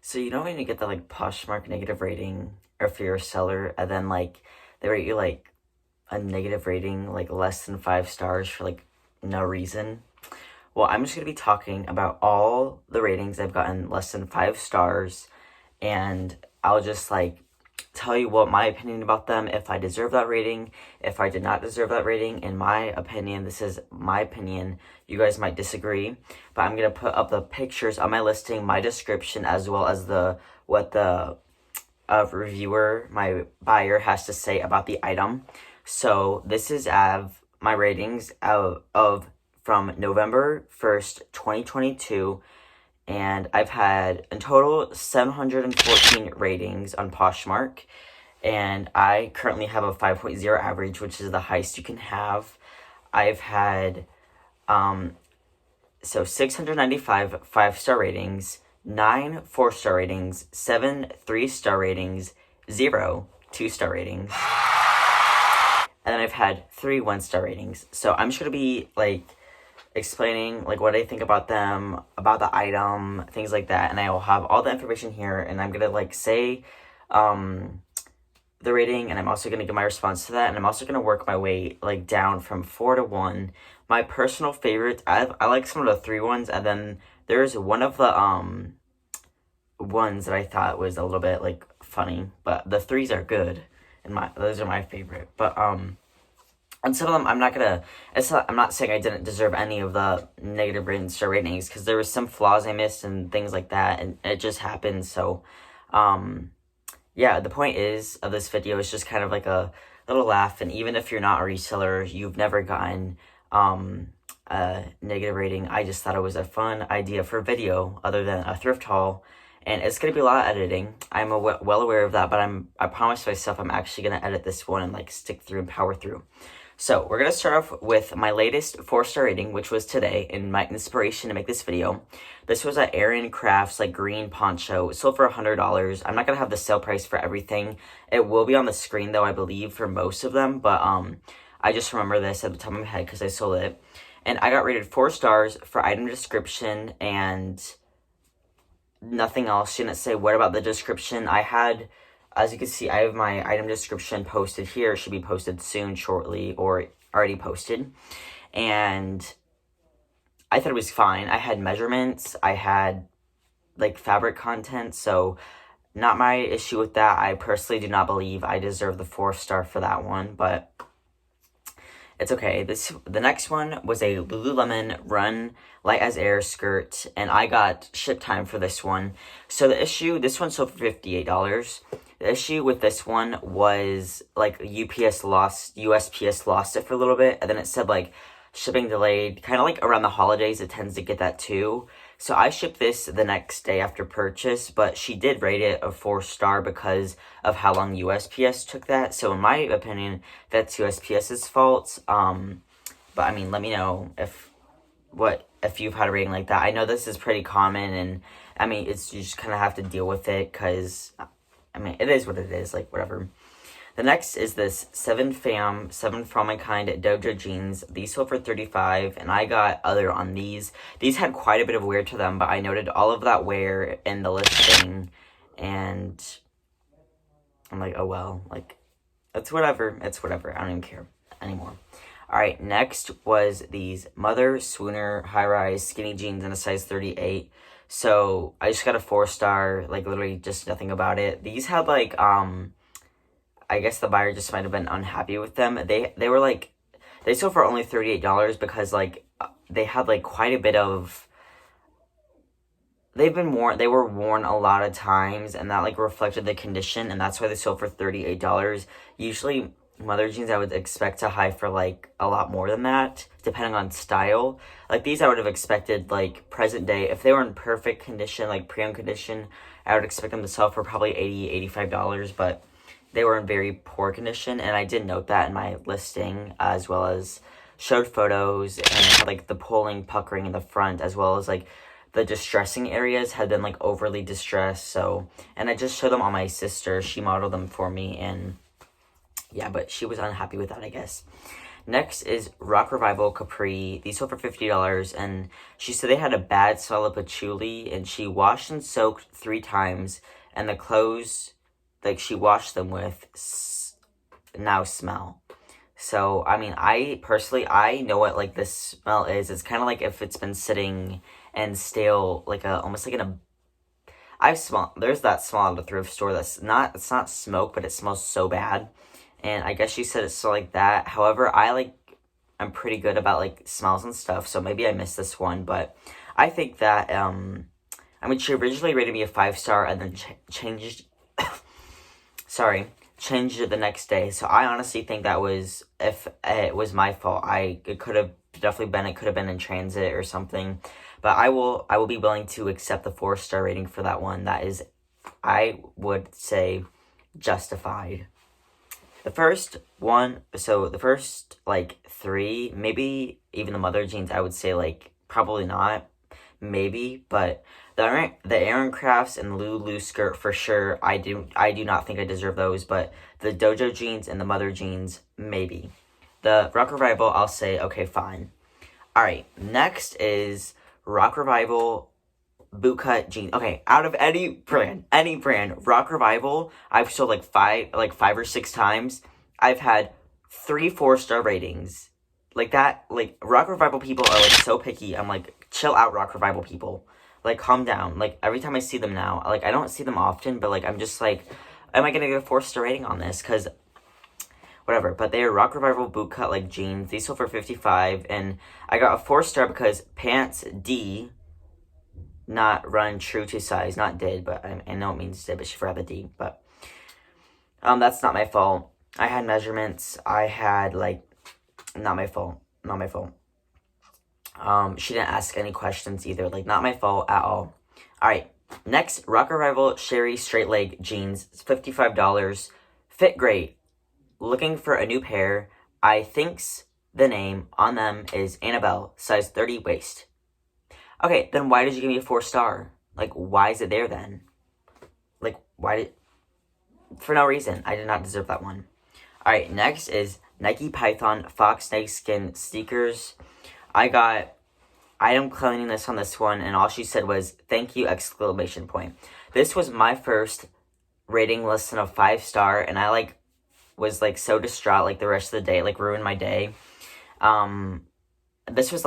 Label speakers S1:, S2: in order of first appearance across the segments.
S1: So you know when you get the like Poshmark negative rating, or if you're a seller, and then like they rate you like a negative rating, like less than 5 stars for like no reason. Well, I'm just gonna be talking about all the ratings I've gotten less than 5 stars, and I'll just like tell you what my opinion about them, if I deserve that rating, if I did not deserve that rating. In my opinion, this is my opinion. You guys might disagree, but I'm gonna put up the pictures on my listing, my description, as well as what the reviewer, my buyer, has to say about the item. So this is my ratings of from November 1st, 2022, and I've had in total 714 ratings on Poshmark, and I currently have a 5.0 average, which is the highest you can have. I've had 695 5-star ratings, 9 4-star ratings, 7 3-star ratings, 0 2-star ratings, and then I've had 3 1-star ratings. So I'm just gonna be like explaining like what I think about them, about the item, things like that, and I will have all the information here, and I'm gonna like say the rating, and I'm also gonna give my response to that, and I'm also gonna work my way like down from 4 to 1. My personal favorite, I like some of the 3 ones, and then there's one of the ones that I thought was a little bit like funny, but the 3s are good, and those are my favorite. But and some of them, I'm not saying I didn't deserve any of the negative star ratings, because there was some flaws I missed and things like that, and it just happened. So, yeah, the point of this video is just kind of like a little laugh. And even if you're not a reseller, you've never gotten a negative rating, I just thought it was a fun idea for a video other than a thrift haul. And it's going to be a lot of editing. I'm well aware of that, but I promised myself I'm actually going to edit this one and like stick through and power through. So we're going to start off with my latest 4-star rating, which was today, and my inspiration to make this video. This was at Aaron Crafts, like green poncho. It sold for $100. I'm not going to have the sale price for everything. It will be on the screen though, I believe, for most of them. But I just remember this at the top of my head because I sold it. And I got rated 4 stars for item description and nothing else. She didn't say what about the description. As you can see, I have my item description posted here. It should be posted soon, shortly, or already posted. And I thought it was fine. I had measurements. I had, like, fabric content. So, not my issue with that. I personally do not believe I deserve the 4-star for that one. But it's okay. The next one was a Lululemon Run Light as Air skirt, and I got ship time for this one. So this one sold for $58. The issue with this one was like USPS lost it for a little bit, and then it said like shipping delayed, kind of like around the holidays. It tends to get that too. So I shipped this the next day after purchase, but she did rate it a 4-star because of how long USPS took that. So in my opinion, that's USPS's fault. But I mean, let me know if you've had a rating like that. I know this is pretty common, and I mean, you just kind of have to deal with it because, I mean, it is what it is, like, whatever. The next is this 7 From My Kind Doja jeans. These sold for $35, and I got other on these. These had quite a bit of wear to them, but I noted all of that wear in the listing, and I'm like, oh well, like, it's whatever. I don't even care anymore. Alright, next was these Mother Swooner high-rise skinny jeans in a size 38. So, I just got a 4-star, like, literally just nothing about it. These had, like, I guess the buyer just might have been unhappy with them. They were, like, they sold for only $38 because, like, they had, like, quite a bit of, they were worn a lot of times, and that, like, reflected the condition, and that's why they sold for $38. Usually, Mother jeans I would expect to high for like a lot more than that, depending on style. Like these I would have expected like present day, if they were in perfect condition, like pre-owned condition, I would expect them to sell for probably $85, but they were in very poor condition, and I did note that in my listing, as well as showed photos, and it had like the pulling, puckering in the front, as well as like the distressing areas had been like overly distressed. So, and I just showed them on my sister. She modeled them for me, and yeah, but she was unhappy with that, I guess. Next is Rock Revival Capri. These sold for $50, and she said they had a bad smell of patchouli, and she washed and soaked 3 times, and the clothes like she washed them with now smell. So I mean, I personally I know what like this smell is. It's kind of like if it's been sitting and stale, like almost like in a. I've smelled. There's that smell at the thrift store that's not. It's not smoke, but it smells so bad. And I guess she said it's still like that. However, I'm pretty good about like smells and stuff, so maybe I missed this one, but I think that I mean she originally rated me a 5-star and then changed changed it the next day. So I honestly think that was, if it was my fault, it could have definitely been, it could have been in transit or something. But I will be willing to accept the 4-star rating for that one. That is, I would say, justified. The first like 3, maybe even the mother jeans, I would say like probably not, maybe, but the Aaron Crafts and Lulu skirt for sure. I do not think I deserve those, but the Dojo jeans and the mother jeans, maybe. The Rock Revival, I'll say okay, fine. All right, next is Rock Revival bootcut jeans. Okay, out of any brand, Rock Revival, I've sold like five or six times. I've had 3 4-star ratings. Like that, like Rock Revival people are like so picky. I'm like, chill out, Rock Revival people. Like, calm down. Like, every time I see them now, like, I don't see them often, but like, I'm just like, am I gonna get a 4-star rating on this? Cause whatever. But they are Rock Revival bootcut like jeans. These sold for $55, and I got a 4-star because pants D, not run true to size, not did, but I know it means did, but she forgot the D. But that's not my fault. I had measurements. I had like, not my fault. She didn't ask any questions either. Like, not my fault at all. All right. Next, Rock Revival Sherry straight leg jeans. It's $55. Fit great. Looking for a new pair. I think's the name on them is Annabelle, size 30 waist. Okay, then why did you give me a 4-star? Like, why is it there then? Like, for no reason. I did not deserve that one. All right, next is Nike Python Fox Snakeskin sneakers. I got item cleanliness on this one, and all she said was, thank you, exclamation point. This was my first rating less than a 5-star, and I was so distraught the rest of the day, ruined my day. This was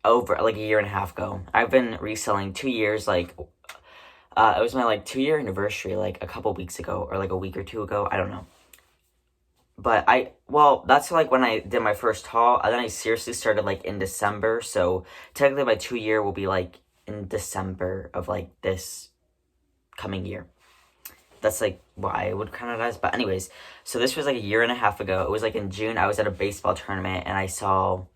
S1: over a year and a half ago. I've been reselling 2 years, it was my 2-year anniversary a couple weeks ago, or a week or 2 ago, I don't know. But that's when I did my first haul, and then I seriously started in December, so technically my 2-year will be in December of this coming year. That's what I would count it as. But anyways, so this was a year and a half ago. It was in June. I was at a baseball tournament, and I saw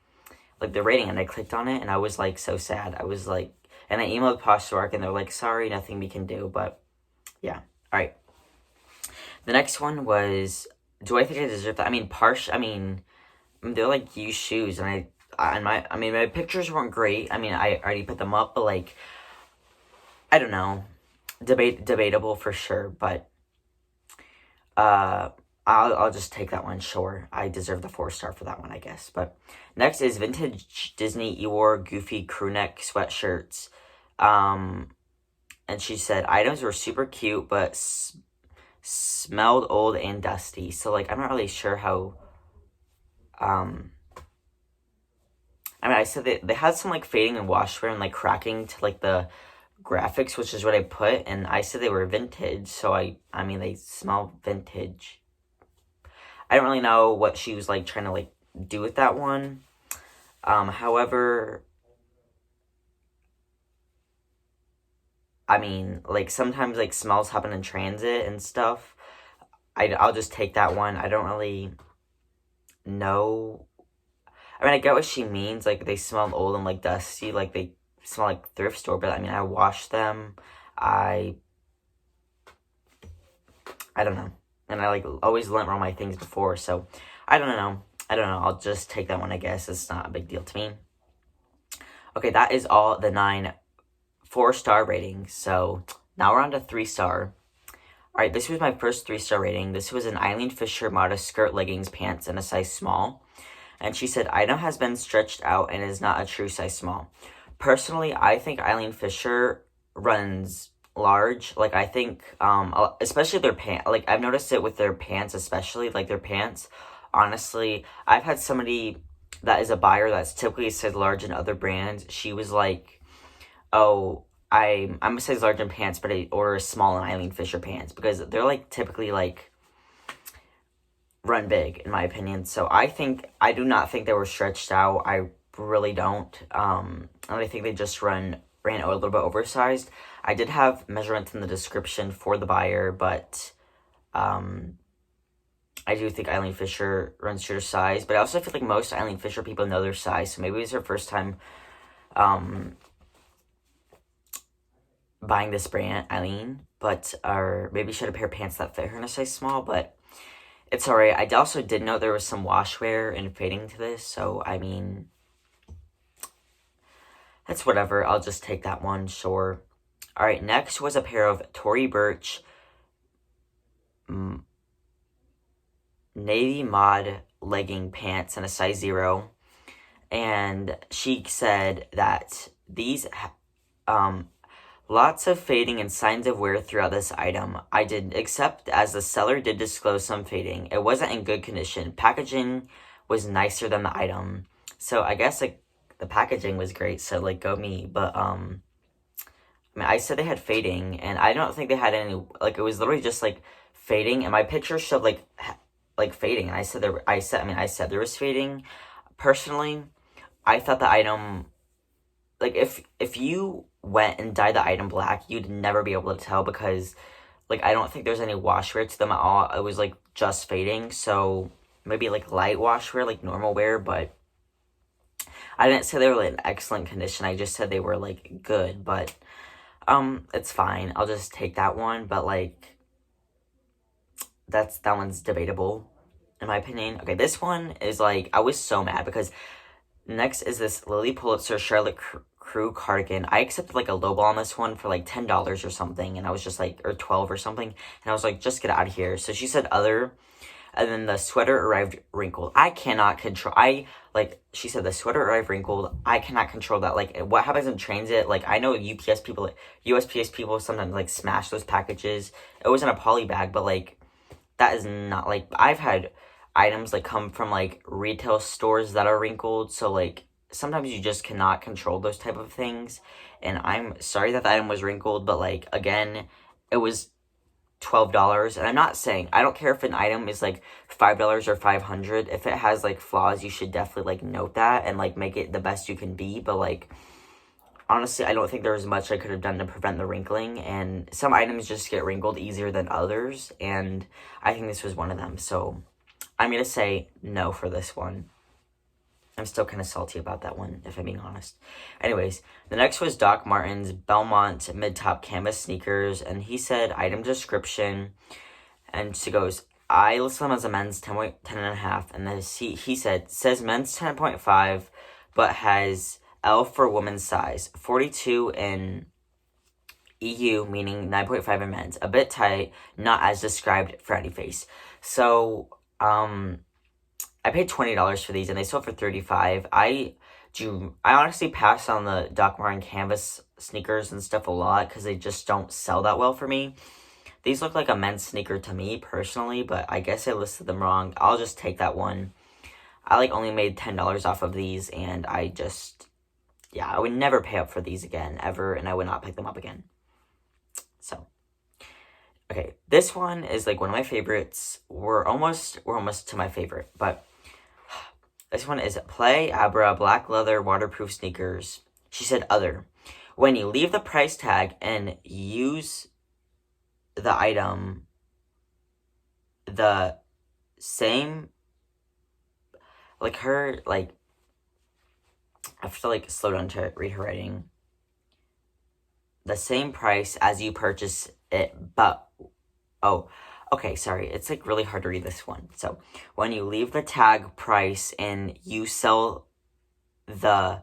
S1: the rating, and I clicked on it, and I was so sad. I was and I emailed Poshmark, and they're sorry, nothing we can do. But yeah, all right. The next one was, do I think I deserve that? I mean, they're used shoes, and my pictures weren't great. I already put them up, but I don't know, debatable for sure. But I'll just take that one. Sure, I deserve the 4-star for that one, I guess. But next is vintage Disney Eeyore Goofy crewneck sweatshirts. And she said items were super cute, but smelled old and dusty. So I'm not really sure how. I said they had some fading and wash wear and cracking to the graphics, which is what I put, and I said they were vintage. So they smell vintage. I don't really know what she was trying to do with that one. However, sometimes smells happen in transit and stuff. I'll just take that one. I don't really know. I get what she means. They smell old and dusty. They smell like thrift store. But I washed them. I don't know. And I always lint roll my things before. So I don't know. I'll just take that one, I guess. It's not a big deal to me. Okay, that is all the 9 4-star ratings. So now we're on to 3-star. Alright, this was my first 3-star rating. This was an Eileen Fisher modest skirt, leggings, pants, and a size small. And she said, item has been stretched out and is not a true size small. Personally, I think Eileen Fisher runs large. Like, I think, especially their pants. Like, I've noticed it with their pants, especially, like, their pants. Honestly, I've had somebody that is a buyer that's typically said large in other brands. She was like, oh, I'm a size large in pants, but I order a small in Eileen Fisher pants. Because they're, like, typically, like, run big, in my opinion. So I do not think they were stretched out. I really don't. And I think they just ran a little bit oversized. I did have measurements in the description for the buyer, but I do think Eileen Fisher runs true to size. But I also feel like most Eileen Fisher people know their size, so maybe it's their first time buying this brand, Eileen, or maybe she had a pair of pants that fit her in a size small, but it's alright. I also did know there was some wash wear and fading to this, so I mean, that's whatever. I'll just take that one, sure. Alright, next was a pair of Tory Burch navy mod legging pants in a size 0. And she said that these, lots of fading and signs of wear throughout this item. I did, except as the seller did disclose some fading. It wasn't in good condition. Packaging was nicer than the item. So I guess, like, the packaging was great, so, like, go me. But, I mean, I said they had fading, and I don't think they had any, like, it was literally just, like, fading, and my picture showed, like fading, and I said there was fading. Personally, I thought the item, like, if you went and dyed the item black, you'd never be able to tell, because, like, I don't think there's any wash wear to them at all. It was, like, just fading, so maybe, like, light wash wear, like, normal wear, but I didn't say they were, like, in excellent condition. I just said they were, like, good, but, it's fine. I'll just take that one, but, like, that one's debatable, in my opinion. Okay, this one is, like, I was so mad, because next is this Lily Pulitzer Charlotte Crew cardigan. I accepted, like, a lowball on this one for, like, $10 or something, and I was just, like, or 12 or something, and I was like, just get out of here. So she said other, and then the sweater arrived wrinkled. I cannot control, she said the sweater arrived wrinkled. I cannot control that. Like, what happens in transit, like, I know USPS people sometimes, like, smash those packages. It wasn't a poly bag, but, like, that is not, like, I've had items, like, come from, like, retail stores that are wrinkled, so, like, sometimes you just cannot control those type of things, and I'm sorry that the item was wrinkled, but, like, again, it was $12, and I'm not saying, I don't care if an item is, like, $5 or $500, if it has, like, flaws, you should definitely, like, note that, and, like, make it the best you can be, but, like, honestly, I don't think there was much I could have done to prevent the wrinkling, and some items just get wrinkled easier than others, and I think this was one of them, so I'm going to say no for this one. I'm still kind of salty about that one, if I'm being honest. Anyways, the next was Doc Martens Belmont mid-top canvas sneakers, and he said item description, and she goes, I listed them as a men's 10.5, and then he says men's 10.5, but has L for women's size, 42 in EU, meaning 9.5 in men's. A bit tight, not as described for any face. So, I paid $20 for these, and they sold for $35. I honestly pass on the Doc Marten canvas sneakers and stuff a lot, because they just don't sell that well for me. These look like a men's sneaker to me, personally, but I guess I listed them wrong. I'll just take that one. I, like, only made $10 off of these, and I would never pay up for these again, ever, and I would not pick them up again. So, okay, this one is, like, one of my favorites. We're almost to my favorite, but this one is Play Abra black leather waterproof sneakers. She said other. When you leave the price tag and use the item, the same, like, her, like, I have to, like, slow down to read her writing. The same price as you purchase it, but, okay, sorry, it's, like, really hard to read this one. So, when you leave the tag price and you sell the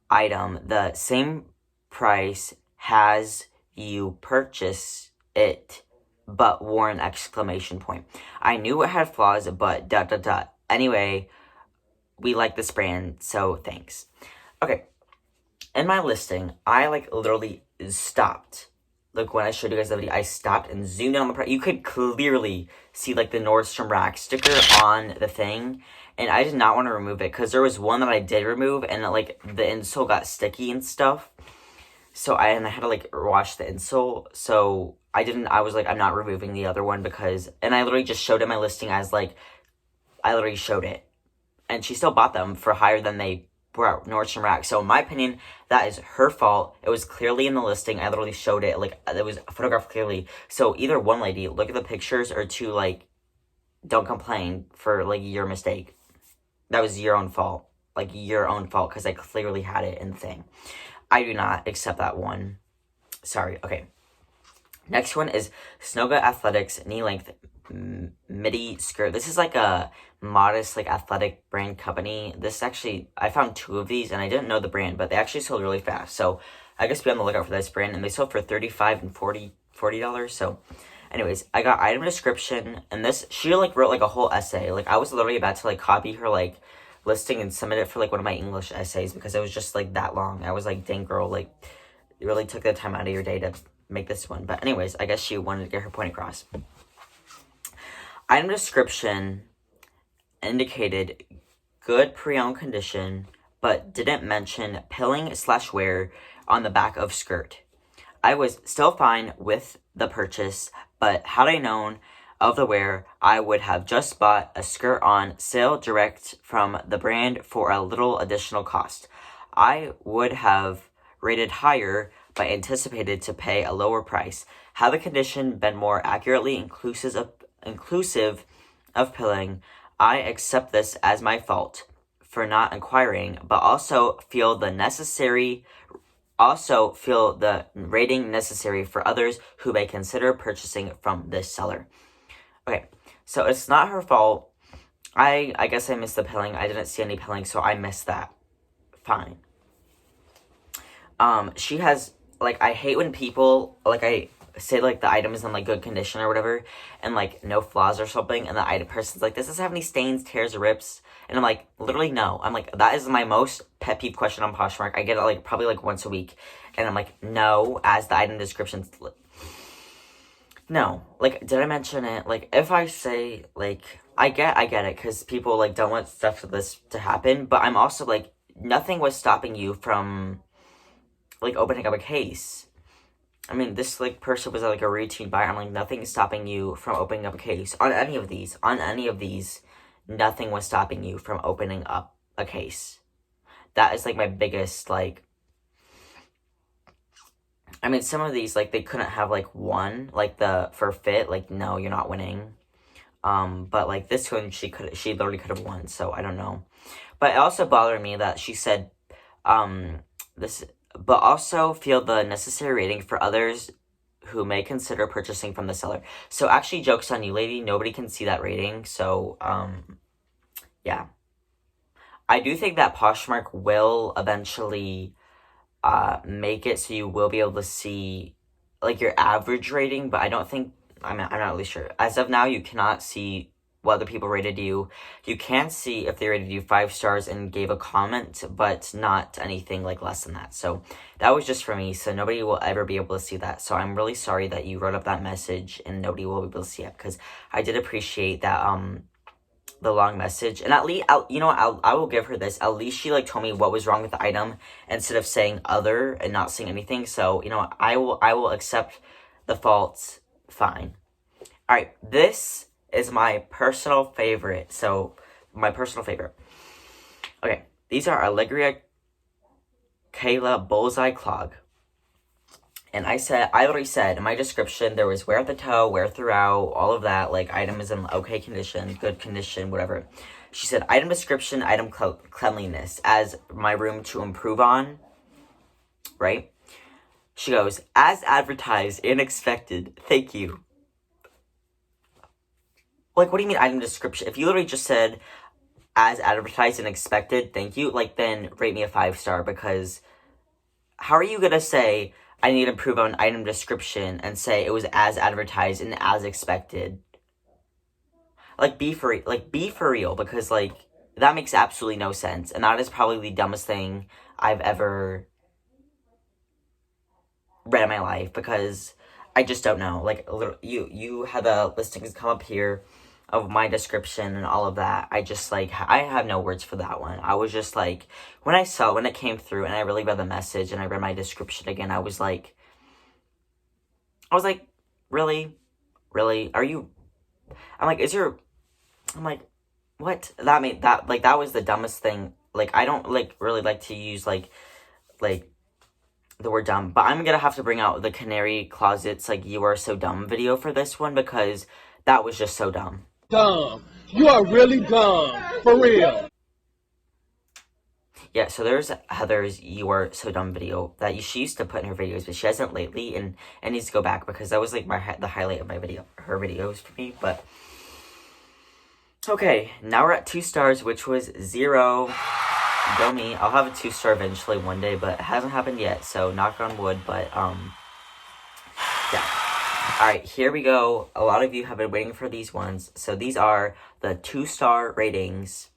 S1: item, the same price has you purchase it, but wore an exclamation point. I knew it had flaws, but ... Anyway, we like this brand, so thanks. Okay, in my listing, I like literally stopped. Like when I showed you guys the video, I stopped and zoomed in on the price. You could clearly see like the Nordstrom Rack sticker on the thing, and I did not want to remove it because there was one that I did remove, and like the insole got sticky and stuff. So I had to like wash the insole. So I was like, I'm not removing the other one because, and I literally just showed it my listing as like, I literally showed it. And she still bought them for higher than they were at Nordstrom Rack. So in my opinion, that is her fault. It was clearly in the listing. I literally showed it. Like, it was photographed clearly. So either one, lady, look at the pictures, or two, like, don't complain for, like, your mistake. That was your own fault. Like, your own fault, because I clearly had it in the thing. I do not accept that one. Sorry. Okay. Next one is Snoga Athletics knee-length midi skirt. This is like a modest, like, athletic brand company. This actually, I found 2 of these, and I didn't know the brand, but they actually sold really fast. So I guess be on the lookout for this brand, and they sold for $35 and $40. So anyways, I got item description, and this, she, like, wrote, like, a whole essay. Like, I was literally about to, like, copy her, like, listing and submit it for, like, one of my English essays, because it was just, like, that long. I was like, dang, girl, like, you really took the time out of your day to make this one. But anyways, I guess she wanted to get her point across. Item description indicated good pre-owned condition, but didn't mention pilling/wear on the back of skirt. I was still fine with the purchase, but had I known of the wear, I would have just bought a skirt on sale direct from the brand for a little additional cost. I would have rated higher, but anticipated to pay a lower price. Had the condition been more accurately inclusive of pilling, I accept this as my fault for not inquiring, but also feel the rating necessary for others who may consider purchasing from this seller. Okay, so it's not her fault. I guess I missed the pilling. I didn't see any pilling, so I missed that. Fine. She has, like, I hate when people, like, I say, like, the item is in, like, good condition or whatever, and, like, no flaws or something, and the item person's like, does this have any stains, tears, or rips? And I'm like, literally, no. I'm like, that is my most pet peeve question on Poshmark. I get it, like, probably, like, once a week, and I'm like, no, as the item description. No. Like, did I mention it? Like, if I say, like, I get it, because people, like, don't want stuff like this to happen, but I'm also, like, nothing was stopping you from, like, opening up a case. I mean, this, like, person was, like, a routine buyer. I'm like, nothing is stopping you from opening up a case. On any of these, nothing was stopping you from opening up a case. That is, like, my biggest, like, I mean, some of these, like, they couldn't have, like, one, like, for fit, like, no, you're not winning. But, like, this one, she literally could have won, so I don't know. But it also bothered me that she said, but also feel the necessary rating for others who may consider purchasing from the seller. So actually, joke's on you, lady. Nobody can see that rating. So, yeah. I do think that Poshmark will eventually make it so you will be able to see, like, your average rating, but I don't think, I'm not really sure. As of now, you cannot see what other people rated you. You can see if they rated you 5 stars and gave a comment, but not anything, like, less than that. So that was just for me, so nobody will ever be able to see that. So I'm really sorry that you wrote up that message and nobody will be able to see it, because I did appreciate that, the long message. And at least, I will give her this. At least she, like, told me what was wrong with the item instead of saying other and not saying anything. So, I will accept the faults. Fine. All right, this is my personal favorite. So, my personal favorite. Okay, these are Allegria Kayla Bullseye Clog. And I already said in my description, there was wear at the toe, wear throughout, all of that, like, item is in okay condition, good condition, whatever. She said, item description, item cleanliness, as my room to improve on, right? She goes, as advertised and expected, thank you. Like, what do you mean item description? If you literally just said, as advertised and expected, thank you, like, then rate me a 5-star, because how are you gonna say, I need to improve on item description and say it was as advertised and as expected? Like, be for real, because, like, that makes absolutely no sense. And that is probably the dumbest thing I've ever read in my life, because I just don't know. Like, you had the listings come up here of my description and all of that. I just, like, I have no words for that one. I was just like, when it came through and I really read the message and I read my description again, I was like, really? Are you, I'm like, what? That was the dumbest thing. Like, I don't, like, really like to use, like, the word dumb, but I'm gonna have to bring out the Canary Closet's, like, you are so dumb video for this one, because that was just so dumb.
S2: Dumb. You are really dumb. For real.
S1: Yeah, so there's Heather's you are so dumb video that she used to put in her videos, but she hasn't lately, and needs to go back, because that was, like, the highlight of her videos for me. But okay, now we're at 2 stars, which was 0. Go me. I'll have a 2-star eventually one day, but it hasn't happened yet, so knock on wood. But yeah. Alright, here we go. A lot of you have been waiting for these ones. So these are the 2-star ratings.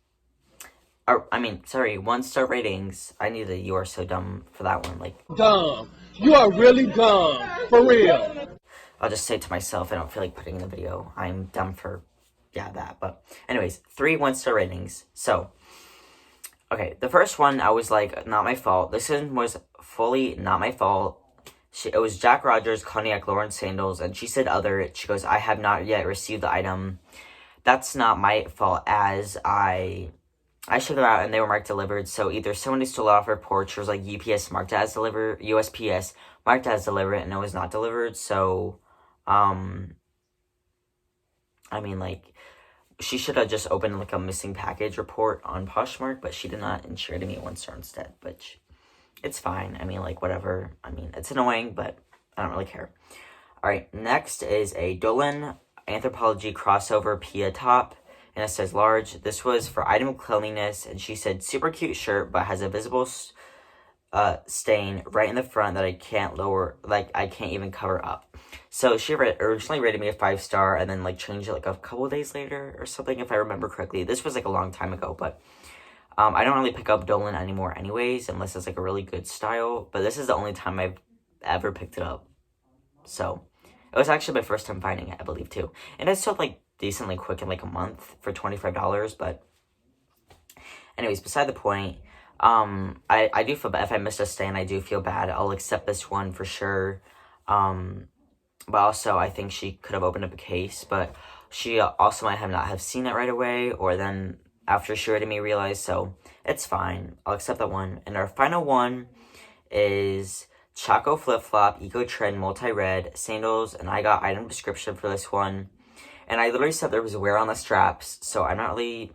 S1: 1-star ratings. I need a you are so dumb for that one. Like,
S2: dumb. You are really dumb. For real.
S1: I'll just say it to myself. I don't feel like putting in the video. I'm dumb for, that. But anyways, 3 1-star ratings. So, okay, the first one, I was like, not my fault. This one was fully not my fault. It was Jack Rogers Cognac Lauren sandals, and she said other. She goes, I have not yet received the item. That's not my fault, as I shipped them out and they were marked delivered. So either someone stole it off her porch, or was like UPS marked as delivered, USPS marked as delivered, and it was not delivered. So, like, she should have just opened, like, a missing package report on Poshmark, but she did not, and she rated me 1 star instead, which, it's fine. Like, whatever. It's annoying, but I don't really care. Alright, next is a Dolan Anthropologie crossover Pia top, and it says large. This was for item cleanliness, and she said super cute shirt, but has a visible stain right in the front that I can't even cover up. So she originally rated me a 5-star, and then, like, changed it, like, a couple of days later or something, if I remember correctly. This was, like, a long time ago, but I don't really pick up Dolan anymore anyways, unless it's, like, a really good style. But this is the only time I've ever picked it up. So it was actually my first time finding it, I believe, too. And it's sold, like, decently quick in, like, a month for $25. But anyways, beside the point, I do feel bad. If I missed a stain, I do feel bad. I'll accept this one for sure. But also, I think she could have opened up a case, but she also might have not have seen it right away, or then after she rated me realized, so it's fine. I'll accept that one. And our final one is Choco Flip Flop Eco Trend Multi-Red Sandals, and I got item description for this one. And I literally said there was wear on the straps, so I'm not really,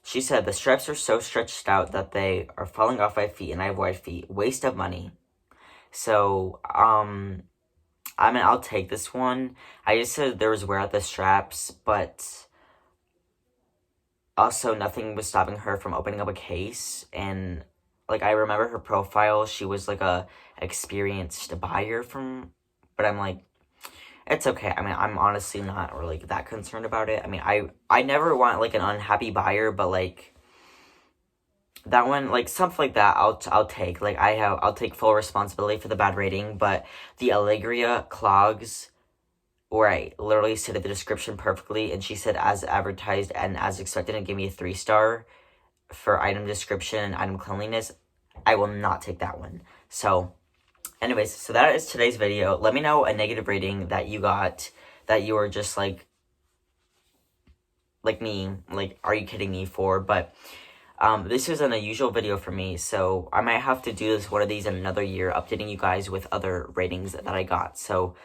S1: she said the straps are so stretched out that they are falling off my feet, and I have wide feet. Waste of money. So, I'll take this one. I just said there was wear at the straps, but also nothing was stopping her from opening up a case. And, like, I remember her profile. She was, like, a experienced buyer but I'm like, it's okay. I'm honestly not really that concerned about it. I never want, like, an unhappy buyer, but, like, that one, like, something like that, I'll take. Like, I'll take full responsibility for the bad rating. But the Allegria clogs, where I literally stated the description perfectly, and she said as advertised and as expected, and gave me a 3-star for item description and item cleanliness, I will not take that one. So, anyways, so that is today's video. Let me know a negative rating that you got, that you were just like me, like, are you kidding me for? But this is an unusual video for me, so I might have to do one of these in another year, updating you guys with other ratings that I got. So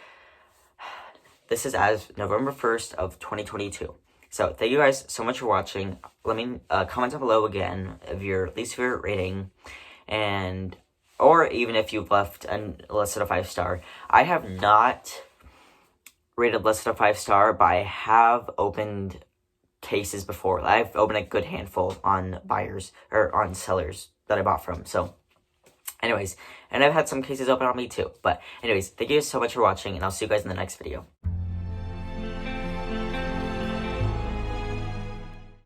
S1: this is as November 1st of 2022. So thank you guys so much for watching. Let me comment down below again of your least favorite rating, or even if you've left less than a 5-star. I have not rated less than a 5-star, but I have opened cases before. I've opened a good handful on buyers, or on sellers that I bought from. So anyways, and I've had some cases open on me too. But anyways, thank you so much for watching, and I'll see you guys in the next video.